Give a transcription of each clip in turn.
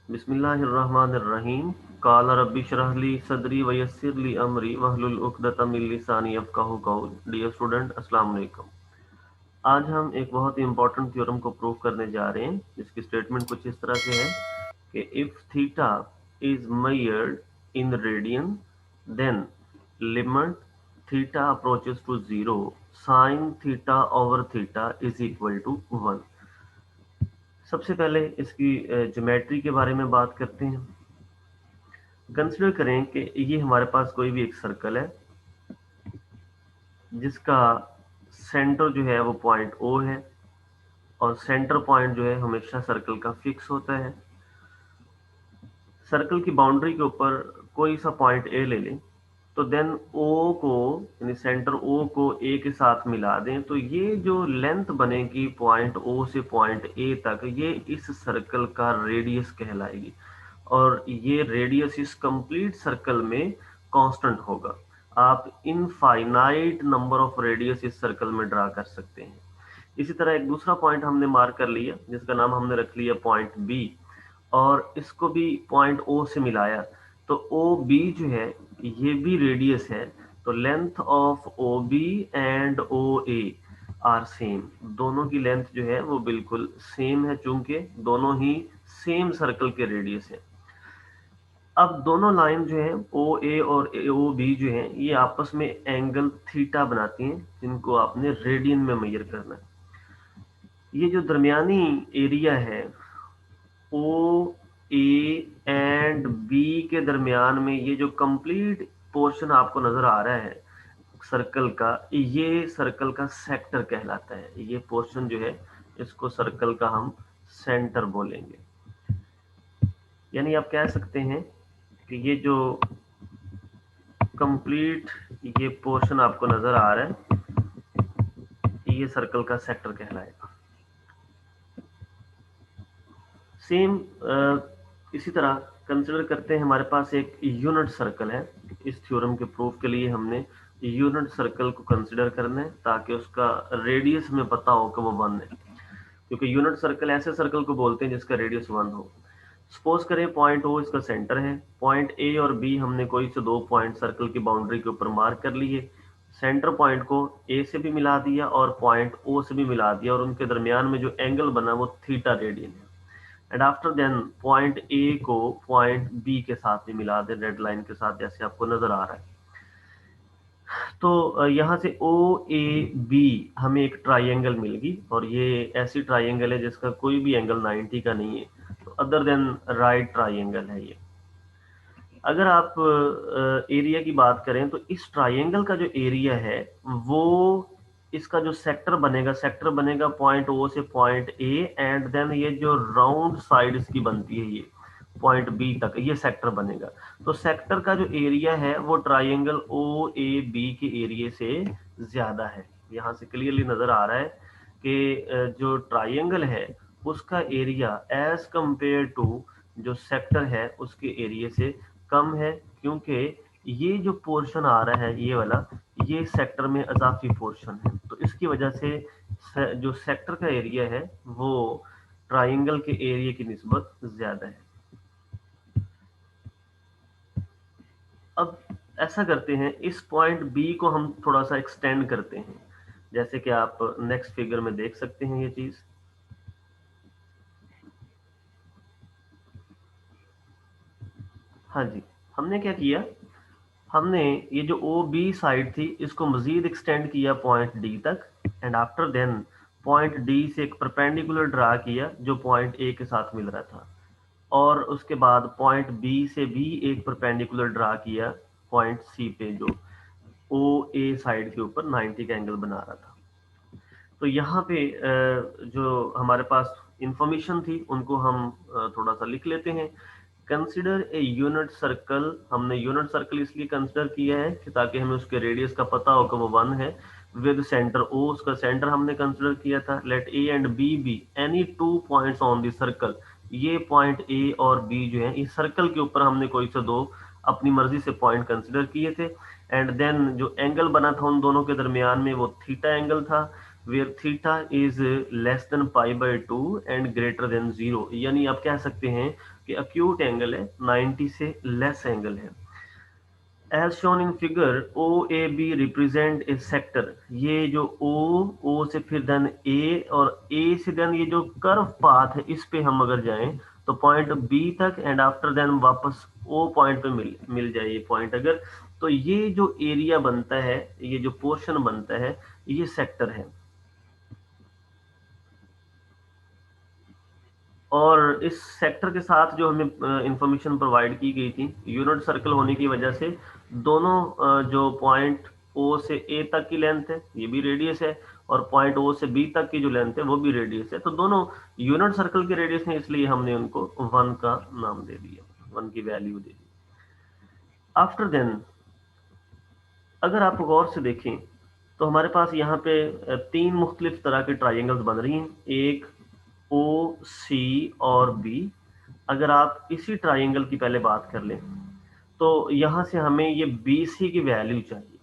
बिस्मिल्लाहिर्रहमानिर्रहीम। काला रब्बि इश्रह ली सदरी वयस्सिर ली अमरी वहलुल उक़दतम मिन लिसानी यफ़क़हू क़ौली। डियर स्टूडेंट, अस्सलाम वालेकुम। आज हम एक बहुत ही इंपॉर्टेंट थ्योरम को प्रूव करने जा रहे हैं, जिसकी स्टेटमेंट कुछ इस तरह से है कि if theta is measured in radian then limit theta approaches to zero sine theta over theta is equal to 1। सबसे पहले इसकी ज्योमेट्री के बारे में बात करते हैं। कंसिडर करें कि ये हमारे पास कोई भी एक सर्कल है जिसका सेंटर जो है वो पॉइंट ओ है, और सेंटर पॉइंट जो है हमेशा सर्कल का फिक्स होता है। सर्कल की बाउंड्री के ऊपर कोई सा पॉइंट ए ले लें, तो देन ओ को यानी सेंटर ओ को ए के साथ मिला दें, तो ये जो लेंथ बनेगी पॉइंट ओ से पॉइंट ए तक, ये इस सर्कल का रेडियस कहलाएगी। और ये रेडियस इस कंप्लीट सर्कल में कांस्टेंट होगा। आप इनफाइनाइट नंबर ऑफ रेडियस इस सर्कल में ड्रा कर सकते हैं। इसी तरह एक दूसरा पॉइंट हमने मार्क कर लिया, जिसका नाम हमने रख लिया पॉइंट बी, और इसको भी पॉइंट ओ से मिलाया, तो ओ बी जो है ये भी रेडियस है। तो length of O B and O A are same, दोनों की लेंथ जो है वो बिल्कुल सेम है, चूंकि दोनों ही सेम सर्कल के रेडियस है। अब दोनों लाइन जो है ओ ए और ओ बी जो है ये आपस में एंगल थीटा बनाती हैं, जिनको आपने रेडियन में मेजर करना है। ये जो दरमियानी एरिया है ओ ए एंड बी के दरमियान में, ये जो कंप्लीट पोर्शन आपको नजर आ रहा है सर्कल का, ये सर्कल का सेक्टर कहलाता है। ये पोर्शन जो है इसको सर्कल का हम सेंटर बोलेंगे। यानी आप कह सकते हैं कि ये जो कंप्लीट ये पोर्शन आपको नजर आ रहा है, ये सर्कल का सेक्टर कहलाएगा। सेम इसी तरह कंसिडर करते हैं, हमारे पास एक यूनिट सर्कल है। इस थ्योरम के प्रूफ के लिए हमने यूनिट सर्कल को कंसिडर करना है, ताकि उसका रेडियस हमें पता हो कि वो 1 है, क्योंकि यूनिट सर्कल ऐसे सर्कल को बोलते हैं जिसका रेडियस 1 हो। सपोज करें पॉइंट ओ इसका सेंटर है, पॉइंट ए और बी हमने कोई से दो पॉइंट सर्कल की बाउंड्री के ऊपर मार्क कर लिए। सेंटर पॉइंट को ए से भी मिला दिया और पॉइंट ओ से भी मिला दिया, और उनके दरमियान में जो एंगल बना वो थीटा रेडियन है। And after then point A को पॉइंट बी के साथ भी मिला दे, रेड लाइन के साथ, जैसे आपको नजर आ रहा है। तो यहाँ से ओ ए बी हमें एक ट्राइंगल मिल गई, और ये ऐसी ट्राइंगल है जिसका कोई भी एंगल 90 का नहीं है, तो अदर देन राइट ट्राइंगल है ये। अगर आप एरिया की बात करें, तो इस ट्राइंगल का जो एरिया है वो, इसका जो सेक्टर बनेगा पॉइंट ओ से पॉइंट ए, एंड देन ये जो राउंड साइड इसकी बनती है ये पॉइंट बी तक, ये सेक्टर बनेगा। तो सेक्टर का जो एरिया है वो ट्राइंगल ओ ए बी के एरिया से ज्यादा है। यहाँ से क्लियरली नजर आ रहा है कि जो ट्राइंगल है उसका एरिया एज कंपेयर टू जो सेक्टर है उसके एरिया से कम है, क्योंकि ये जो पोर्शन आ रहा है ये वाला, ये सेक्टर में अजाफी पोर्शन है। तो इसकी वजह से जो सेक्टर का एरिया है वो ट्राइंगल के एरिया की निस्बत ज्यादा है। अब ऐसा करते हैं, इस पॉइंट बी को हम थोड़ा सा एक्सटेंड करते हैं, जैसे कि आप नेक्स्ट फिगर में देख सकते हैं ये चीज। हाँ जी, हमने क्या किया, हमने ये जो ओ बी साइड थी इसको मजीद एक्सटेंड किया पॉइंट डी तक, and after then point D से एक परपेंडिकुलर ड्रा किया जो पॉइंट ए के साथ मिल रहा था, और उसके बाद पॉइंट बी से भी एक परपेंडिकुलर ड्रा किया पॉइंट सी पे, जो ओ ए साइड के ऊपर 90 का एंगल बना रहा था। तो यहाँ पे जो हमारे पास इंफॉर्मेशन थी उनको हम थोड़ा सा लिख लेते हैं। कंसिडर ए यूनिट सर्कल, हमने यूनिट सर्कल इसलिए कंसिडर किया है कि ताकि हमें उसके रेडियस का पता हो कि वो 1 है, विद सेंटर ओ, उसका सेंटर हमने कंसिडर किया था। Let A and B be any 2 points on the circle, ये पॉइंट ए और बी जो है इस सर्कल के ऊपर हमने कोई से दो अपनी मर्जी से पॉइंट कंसिडर किए थे, एंड देन जो एंगल बना था उन दोनों के दरमियान में वो थीटा एंगल था, where theta is less than pi by 2 and greater than 0। यानी आप कह सकते हैं कि अक्यूट एंगल है 90 से लेस एंगल है। As shown in figure O A B represent a sector, ये जो ओ से फिर देन ए और ए से देन ये जो कर्व पाथ है इस पे हम अगर जाएं तो पॉइंट बी तक एंड आफ्टर देन वापस ओ पॉइंट पे मिल जाए ये पॉइंट अगर, तो ये जो एरिया बनता है, ये जो पोर्शन बनता है, ये सेक्टर है। और इस सेक्टर के साथ जो हमें इंफॉर्मेशन प्रोवाइड की गई थी, यूनिट सर्कल होने की वजह से दोनों जो पॉइंट ओ से ए तक की लेंथ है ये भी रेडियस है, और पॉइंट ओ से बी तक की जो लेंथ है वो भी रेडियस है, तो दोनों यूनिट सर्कल के रेडियस है, इसलिए हमने उनको 1 का नाम दे दिया, 1 की वैल्यू दे दी। आफ्टर देन अगर आप गौर से देखें तो हमारे पास यहाँ पे 3 मुख्तलिफ तरह के ट्राइंगल्स बन रही हैं, एक ओ सी और बी। अगर आप इसी ट्राइंगल की पहले बात कर लें तो यहाँ से हमें ये बी सी की वैल्यू चाहिए,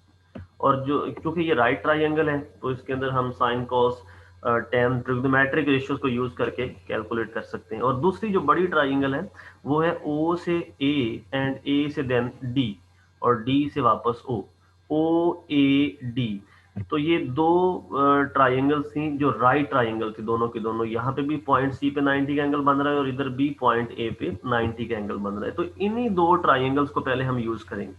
और जो क्योंकि ये राइट ट्राइंगल है तो इसके अंदर हम sine cos tan trigonometric ratios को यूज करके कैलकुलेट कर सकते हैं। और दूसरी जो बड़ी ट्राइंगल है वो है ओ से ए एंड ए से देन डी और डी से वापस ओ ए डी। तो ये दो ट्राइंगल्स थी जो राइट ट्राइंगल थी, दोनों की दोनों। यहाँ पे भी पॉइंट सी पे 90 का एंगल बन रहा है और इधर भी पॉइंट ए पे 90 का एंगल बन रहा है, तो इन्हीं दो ट्राइंगल्स को पहले हम यूज करेंगे।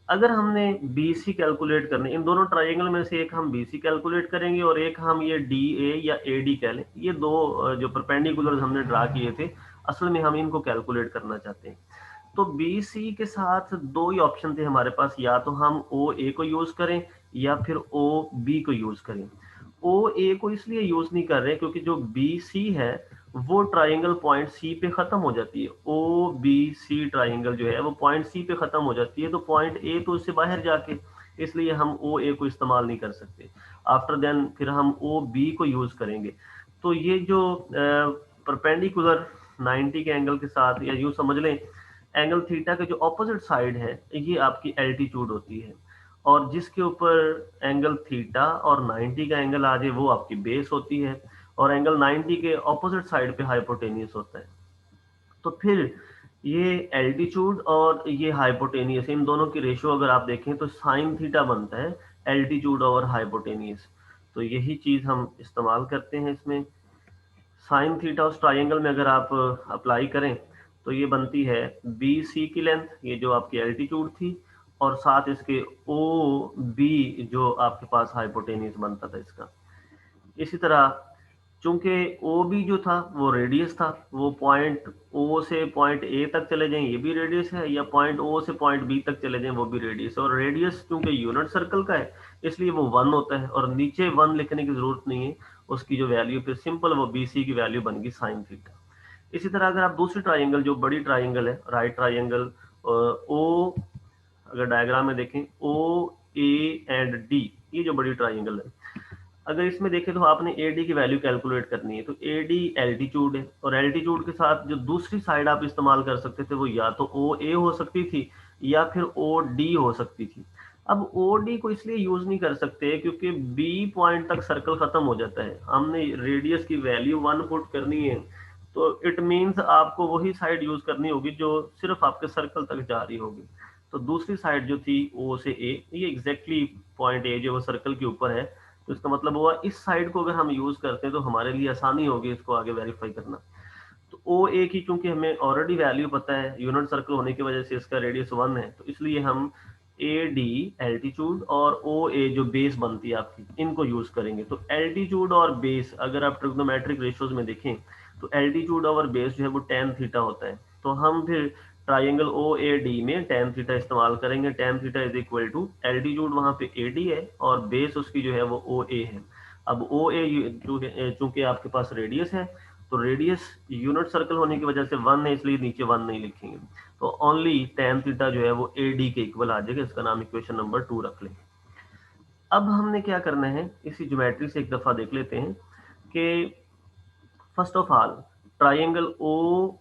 अगर हमने BC कैलकुलेट करने, इन दोनों ट्राइंगल में से एक हम BC कैलकुलेट करेंगे और एक हम ये DA या AD कह लें, ये दो जो परपेंडिकुलर हमने ड्रा किए थे असल में हम इनको कैलकुलेट करना चाहते हैं। तो BC के साथ दो ही ऑप्शन थे हमारे पास, या तो हम OA को यूज करें या फिर OB को यूज करें। OA को इसलिए यूज नहीं कर रहे क्योंकि जो BC है वो ट्राइंगल पॉइंट सी पे खत्म हो जाती है, ओ बी सी ट्राइंगल जो है वो पॉइंट सी पे खत्म हो जाती है, तो पॉइंट ए तो उससे बाहर जाके, इसलिए हम ओ ए को इस्तेमाल नहीं कर सकते। आफ्टर देन फिर हम ओ बी को यूज करेंगे। तो ये जो परपेंडिकुलर 90 के एंगल के साथ, या यूं समझ लें एंगल थीटा के जो ऑपोजिट साइड है ये आपकी एल्टीट्यूड होती है, और जिसके ऊपर एंगल थीटा और 90 का एंगल आ जाए वो आपकी बेस होती है, और एंगल 90 के ऑपोजिट साइड पे हाइपोटेनियस होता है। तो फिर ये एल्टीट्यूड और ये हाइपोटेनियस, इन दोनों की रेशियो अगर आप देखें तो साइन थीटा बनता है एल्टीट्यूड और हाइपोटेनियस। तो यही चीज हम इस्तेमाल करते हैं इसमें। साइन थीटा उस ट्राइंगल में अगर आप अप्लाई करें तो ये बनती है बी सी की लेंथ, ये जो आपकी एल्टीट्यूड थी, और साथ इसके ओ बी जो आपके पास हाइपोटेनियस बनता था इसका। इसी तरह चूंकि ओ बी जो था वो रेडियस था, वो पॉइंट ओ से पॉइंट ए तक चले जाएं ये भी रेडियस है, या पॉइंट ओ से पॉइंट बी तक चले जाएं वो भी रेडियस है, और रेडियस चूंकि यूनिट सर्कल का है इसलिए वो 1 होता है, और नीचे 1 लिखने की जरूरत नहीं है, उसकी जो वैल्यू फिर सिंपल वो बी सी की वैल्यू बन गई साइन थीटा। इसी तरह अगर आप दूसरी ट्राइंगल जो बड़ी ट्राइंगल है राइट ट्राइंगल ओ, अगर डायग्राम में देखें ओ ए एंड डी, ये जो बड़ी ट्राइंगल है, अगर इसमें देखें तो आपने AD की वैल्यू कैलकुलेट करनी है, तो AD एल्टीट्यूड है, और एल्टीट्यूड के साथ जो दूसरी साइड आप इस्तेमाल कर सकते थे वो या तो OA हो सकती थी या फिर OD हो सकती थी। अब OD को इसलिए यूज नहीं कर सकते क्योंकि B पॉइंट तक सर्कल खत्म हो जाता है, हमने रेडियस की वैल्यू 1 पुट करनी है, तो इट मीन्स आपको वही साइड यूज करनी होगी जो सिर्फ आपके सर्कल तक जा रही होगी। तो दूसरी साइड जो थी O से A, ये एग्जैक्टली पॉइंट A जो वो सर्कल के ऊपर है, तो इसका मतलब हुआ इस साइड को अगर हम यूज करते हैं तो हमारे लिए आसानी होगी इसको आगे वेरीफाई करना। तो ओ ए की चूंकि हमें ऑलरेडी वैल्यू पता है, यूनिट सर्कल होने की वजह से इसका रेडियस 1 है, तो इसलिए हम ए डी एल्टीट्यूड और ओ ए जो बेस बनती है आपकी, इनको यूज करेंगे। तो एल्टीट्यूड और बेस अगर आप ट्रिग्नोमेट्रिक रेशियोज में देखें तो एल्टीट्यूड और बेस जो है वो टेन थीटा होता है, तो हम फिर ट्राइंगल ओ ए डी में टेन थीटा इस्तेमाल करेंगे। Tan theta is equal to altitude वहां पे ए डी है और बेस उसकी जो है वो ओ ए है। अब ओ ए चूंकि आपके पास रेडियस है, तो रेडियस यूनिट सर्कल होने की वजह से 1 है, इसलिए नीचे 1 नहीं लिखेंगे, तो ओनली टेन थीटा जो है वो ए डी के इक्वल आ जाएगा, इसका नाम इक्वेशन नंबर 2 रख लें। अब हमने क्या करना है, इसी ज्योमेट्री से एक दफा देख लेते हैं कि first of all triangle O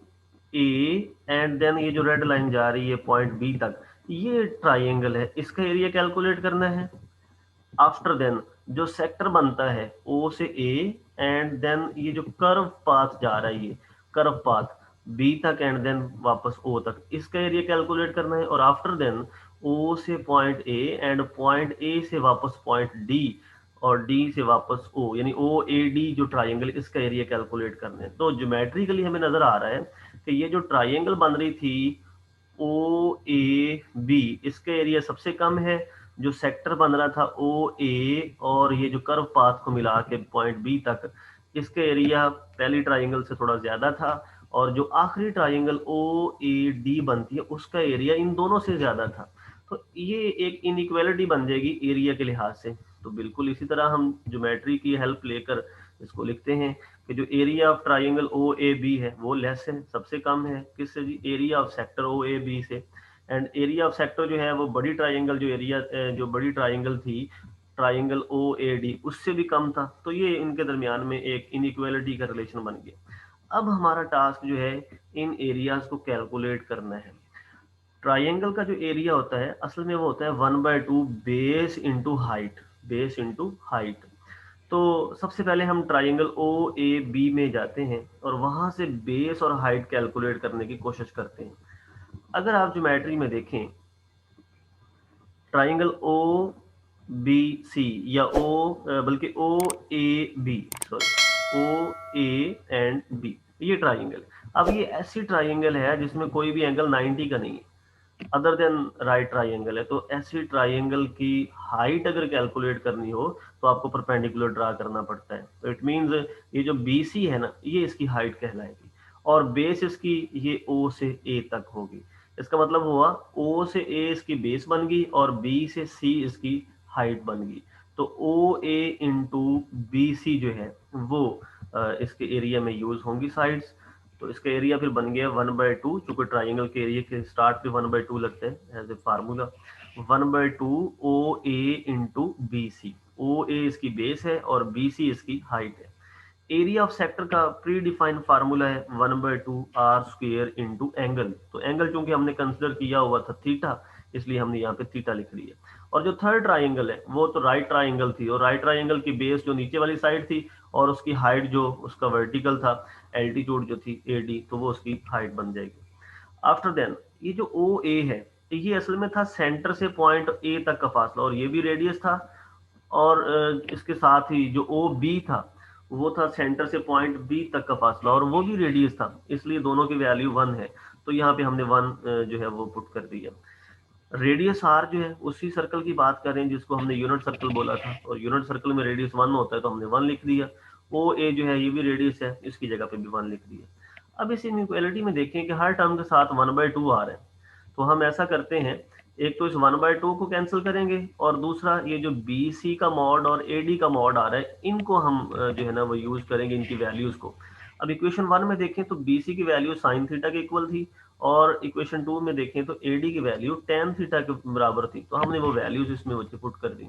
A and then ये जो रेड लाइन जा रही है पॉइंट बी तक, ये ट्राइंगल है, इसका एरिया कैलकुलेट करना है। आफ्टर देन जो सेक्टर बनता है ओ से ए एंड देन ये जो कर्व पाथ जा रहा है, ये कर्व पाथ, बी तक एंड देन वापस ओ तक, इसका एरिया कैलकुलेट करना है। और आफ्टर देन ओ से point A and point A से वापस पॉइंट डी और डी से वापस ओ, यानी ओ ए डी जो ट्राइंगल, इसका एरिया कैलकुलेट करना है। तो ज्योमेट्रिकली हमें नजर आ रहा है कि ये जो ट्राइंगल बन रही थी ओ ए बी, इसका एरिया सबसे कम है। जो सेक्टर बन रहा था ओ ए और ये जो कर्व पाथ को मिला के पॉइंट बी तक, इसका एरिया पहली ट्राइंगल से थोड़ा ज्यादा था। और जो आखिरी ट्राइंगल ओ ए डी बनती है उसका एरिया इन दोनों से ज्यादा था। तो ये एक इनइक्वालिटी बन जाएगी एरिया के लिहाज से। तो बिल्कुल इसी तरह हम ज्योमेट्री की हेल्प लेकर इसको लिखते हैं कि जो area of triangle O A B है वो लेस है, सबसे कम है किससे जी, area of sector O A B से। एंड एरिया ऑफ सेक्टर जो है वो बड़ी ट्राइंगल जो एरिया जो बड़ी ट्राइंगल थी ट्राइंगल ओ ए डी उससे भी कम था। तो ये इनके दरमियान में एक इनइक्वालिटी का रिलेशन बन गया। अब हमारा टास्क जो है इन एरियाज को कैलकुलेट करना है। ट्राइंगल का जो एरिया होता है असल में वो होता है 1/2 base into height, base into height. तो सबसे पहले हम ट्राइंगल ओ ए बी में जाते हैं और वहां से बेस और हाइट कैलकुलेट करने की कोशिश करते हैं। अगर आप ज्योमेट्री में देखें ट्राइंगल ओ बी सी या बल्कि O A B, sorry O A and B, ये ट्राइंगल। अब ये ऐसी ट्राइंगल है जिसमें कोई भी एंगल 90 का नहीं है अदर देन राइट ट्राइंगल है। तो ऐसी ट्राइंगल की हाइट अगर कैलकुलेट करनी हो तो आपको परपेंडिकुलर ड्रा करना पड़ता है। तो इट मींस ये जो बी सी है ना, ये इसकी हाइट कहलाएगी और बेस इसकी ये ओ से ए तक होगी। इसका मतलब हुआ ओ से ए इसकी बेस बन गई और बी से सी इसकी हाइट बन गई। तो ओ ए इंटू बी सी जो है वो इसके एरिया में यूज होंगी साइड्स। तो इसका एरिया फिर बन गया 1/2, चूंकि ट्राइंगल के एरिया के स्टार्ट पे 1/2 लगते हैं as a formula. 1/2 O A into B C, O A इसकी बेस है और बी सी इसकी हाइट है। एरिया ऑफ सेक्टर का प्री डिफाइंड फार्मूला है 1/2 आर स्क्वेयर इंटू एंगल। तो एंगल चूंकि हमने कंसिडर किया हुआ था थीटा, इसलिए हमने यहाँ पे थीटा लिख लिया। और जो थर्ड ट्राइंगल है वो तो राइट ट्राइंगल थी और राइट ट्राइंगल की बेस जो नीचे वाली साइड थी और उसकी हाइट जो उसका वर्टिकल था, एल्टीट्यूड जो थी ए डी, तो वो उसकी हाइट बन जाएगी। आफ्टर देन ये जो ओ ए है ये असल में था सेंटर से पॉइंट ए तक का फासला और ये भी रेडियस था। और इसके साथ ही जो ओ बी था वो था सेंटर से पॉइंट बी तक का फासला और वो भी रेडियस था, इसलिए दोनों की वैल्यू 1 है। तो यहाँ पे हमने 1 जो है वो पुट कर दिया। रेडियस आर जो है उसी सर्कल की बात कर रहे हैं जिसको हमने यूनिट सर्कल बोला था और यूनिट सर्कल में रेडियस 1 होता है तो हमने 1 लिख दिया। ओ ए जो है ये भी रेडियस है, इसकी जगह पे भी 1 लिख दिया। अब इस इनइक्वालिटी में देखें कि हर टर्म के साथ 1/2 आ रहा है। तो हम ऐसा करते हैं, एक तो इस 1/2 को कैंसिल करेंगे और दूसरा ये जो बी सी का मॉड और ए डी का मॉड आ रहा है इनको हम जो है ना वो यूज करेंगे इनकी वैल्यूज को। अब इक्वेशन 1 में देखें तो बी सी की वैल्यू साइन थीटा के इक्वल थी और इक्वेशन 2 में देखें तो ए डी की वैल्यू टेन थीटा के बराबर थी। तो हमने वो वैल्यूज इसमें बच्चे पुट कर दी।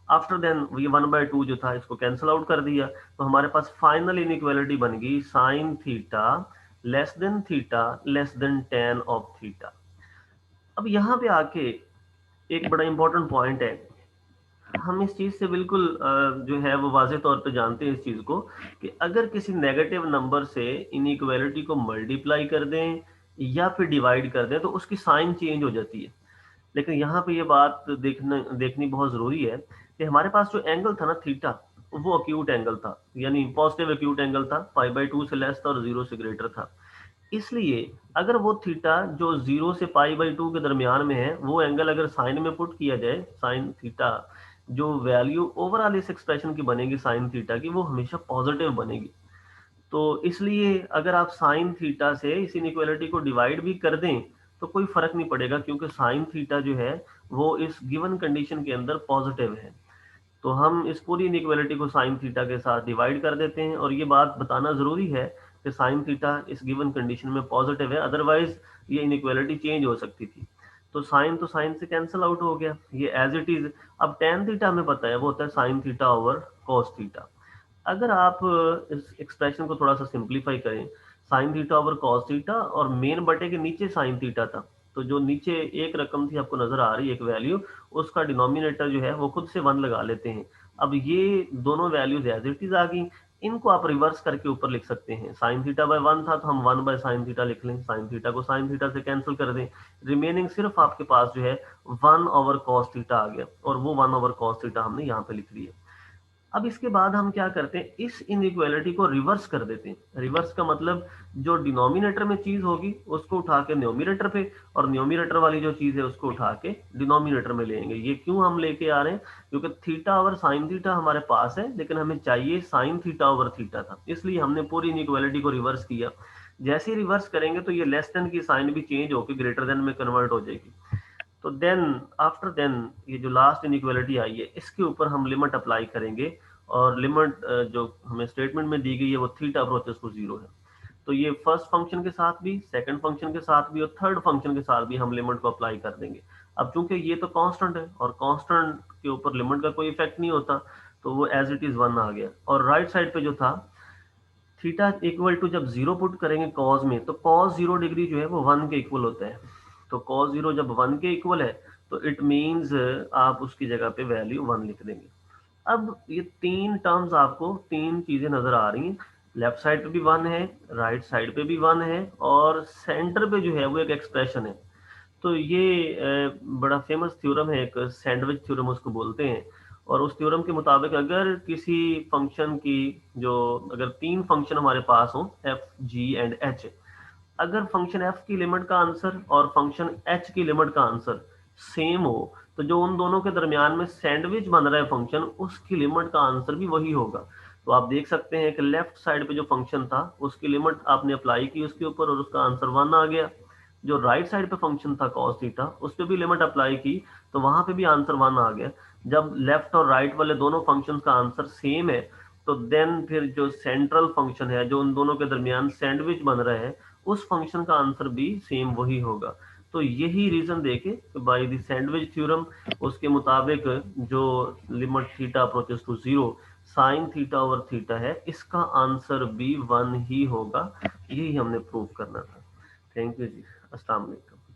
आफ्टर देन ये 1/2 जो था इसको कैंसिल आउट कर दिया। तो हमारे पास फाइनल इनइक्वालिटी बन गई sine theta less than ten of theta. अब यहाँ पे आके एक बड़ा इंपॉर्टेंट पॉइंट है, हम इस चीज से बिल्कुल जो है वो वाज़ेह तौर पे जानते हैं इस चीज को कि अगर किसी नेगेटिव नंबर से इनइक्वालिटी को मल्टीप्लाई कर दें या फिर डिवाइड कर दें तो उसकी साइन चेंज हो जाती है। लेकिन यहाँ पे ये बात देखनी बहुत जरूरी है कि हमारे पास जो एंगल था ना थीटा, वो अक्यूट एंगल था, यानी पॉजिटिव अक्यूट एंगल था, पाई/2 से लेस था और 0 से ग्रेटर था। इसलिए अगर वो थीटा जो 0 से पाई/2 के दरमियान में है वो एंगल अगर साइन में पुट किया जाए, साइन थीटा, जो वैल्यू ओवरऑल इस एक्सप्रेशन की बनेगी साइन थीटा की, वो हमेशा पॉजिटिव बनेगी। तो इसलिए अगर आप साइन थीटा से इस इनइक्वालिटी को डिवाइड भी कर दें तो कोई फर्क नहीं पड़ेगा क्योंकि साइन थीटा जो है वो इस गिवन कंडीशन के अंदर पॉजिटिव है। तो हम इस पूरी इनइक्वालिटी को साइन थीटा के साथ डिवाइड कर देते हैं और ये बात बताना जरूरी है कि साइन थीटा इस गिवन कंडीशन में पॉजिटिव है, अदरवाइज ये इनइक्वालिटी चेंज हो सकती थी। तो साइन से कैंसिल आउट हो गया, ये एज इट इज। अब टेन थीटा हमें पता है वो होता है sign theta over cos theta. अगर आप इस एक्सप्रेशन को थोड़ा सा सिंप्लीफाई करें, sign theta over cos theta और मेन बटे के नीचे साइन थीटा था, तो जो नीचे एक रकम थी आपको नजर आ रही है एक वैल्यू, उसका डिनोमिनेटर जो है वो खुद से 1 लगा लेते हैं। अब ये दोनों वैल्यूज एज इट इज आ गई। इनको आप रिवर्स करके ऊपर लिख सकते हैं। साइन थीटा बाय 1 था तो हम 1 बाय साइन थीटा लिख लें, साइन थीटा को साइन थीटा से कैंसिल कर दें, रिमेनिंग सिर्फ आपके पास जो है 1 ओवर कॉस थीटा आ गया, और वो 1 ओवर कॉस थीटा हमने यहाँ पे लिख लिया। अब इसके बाद हम क्या करते हैं, इस इनइक्वालिटी को रिवर्स कर देते हैं। रिवर्स का मतलब जो डिनोमिनेटर में चीज होगी उसको उठा के न्यूमिनेटर पे, और न्यूमिनेटर वाली जो चीज है उसको उठा के डिनोमिनेटर में लेंगे। ये क्यों हम लेके आ रहे हैं, क्योंकि थीटा ओवर साइन थीटा हमारे पास है, लेकिन हमें चाहिए साइन थीटा ओवर थीटा था, इसलिए हमने पूरी इनइक्वालिटी को रिवर्स किया। जैसे ही रिवर्स करेंगे तो ये लेस देन की साइन भी चेंज होकर ग्रेटर देन में कन्वर्ट हो जाएगी। तो देन आफ्टर देन ये जो लास्ट इनइक्वालिटी आई है इसके ऊपर हम लिमिट अप्लाई करेंगे, और लिमिट जो हमें स्टेटमेंट में दी गई है वो थीटा अप्रोचेस टू जीरो है। तो ये फर्स्ट फंक्शन के साथ भी, सेकंड फंक्शन के साथ भी, और थर्ड फंक्शन के साथ भी हम लिमिट को अप्लाई कर देंगे। अब चूंकि ये तो कांस्टेंट है और कांस्टेंट के ऊपर लिमिट का कोई इफेक्ट नहीं होता, तो वो एज इट इज 1 आ गया। और राइट साइड पे जो था थीटा इक्वल टू, जब जीरो पुट करेंगे कॉज में, तो कॉज 0 डिग्री जो है वो 1 के इक्वल होता है। तो कॉज 0 जब 1 के इक्वल है तो इट मीन्स आप उसकी जगह पे वैल्यू 1 लिख देंगे। अब ये तीन टर्म्स आपको, तीन चीजें नजर आ रही हैं, लेफ्ट साइड पे भी 1 है, राइट साइड पे भी 1 है, और सेंटर पे जो है वो एक एक्सप्रेशन है। तो ये बड़ा फेमस थ्योरम है, एक सैंडविच थ्योरम उसको बोलते हैं। और उस थ्योरम के मुताबिक अगर किसी फंक्शन की जो, अगर तीन फंक्शन हमारे पास हो एफ जी एंड एच, अगर फंक्शन एफ की लिमिट का आंसर और फंक्शन एच की लिमिट का आंसर सेम हो, तो जो उन दोनों के दरमियान में सैंडविच बन रहा है फंक्शन, उसकी लिमिट का आंसर भी वही होगा। तो आप देख सकते हैं कि लेफ्ट साइड पे जो फंक्शन था उसकी लिमिट आपने अप्लाई की उसके ऊपर और उसका आंसर 1 आ गया। जो राइट साइड पे फंक्शन था कॉस थीटा, उस पर भी लिमिट अप्लाई की तो वहां पे भी आंसर 1 आ गया। जब लेफ्ट और राइट वाले दोनों फंक्शंस का आंसर सेम है, तो देन फिर जो सेंट्रल फंक्शन है जो उन दोनों के दरमियान सैंडविच बन रहा है, उस फंक्शन का आंसर भी सेम वही होगा। तो यही रीजन देके बाय द सैंडविच थ्योरम, उसके मुताबिक जो limit theta approaches to zero sine theta over theta है, इसका आंसर भी 1 ही होगा। यही हमने प्रूव करना था। थैंक यू जी, अस्सलाम वालेकुम।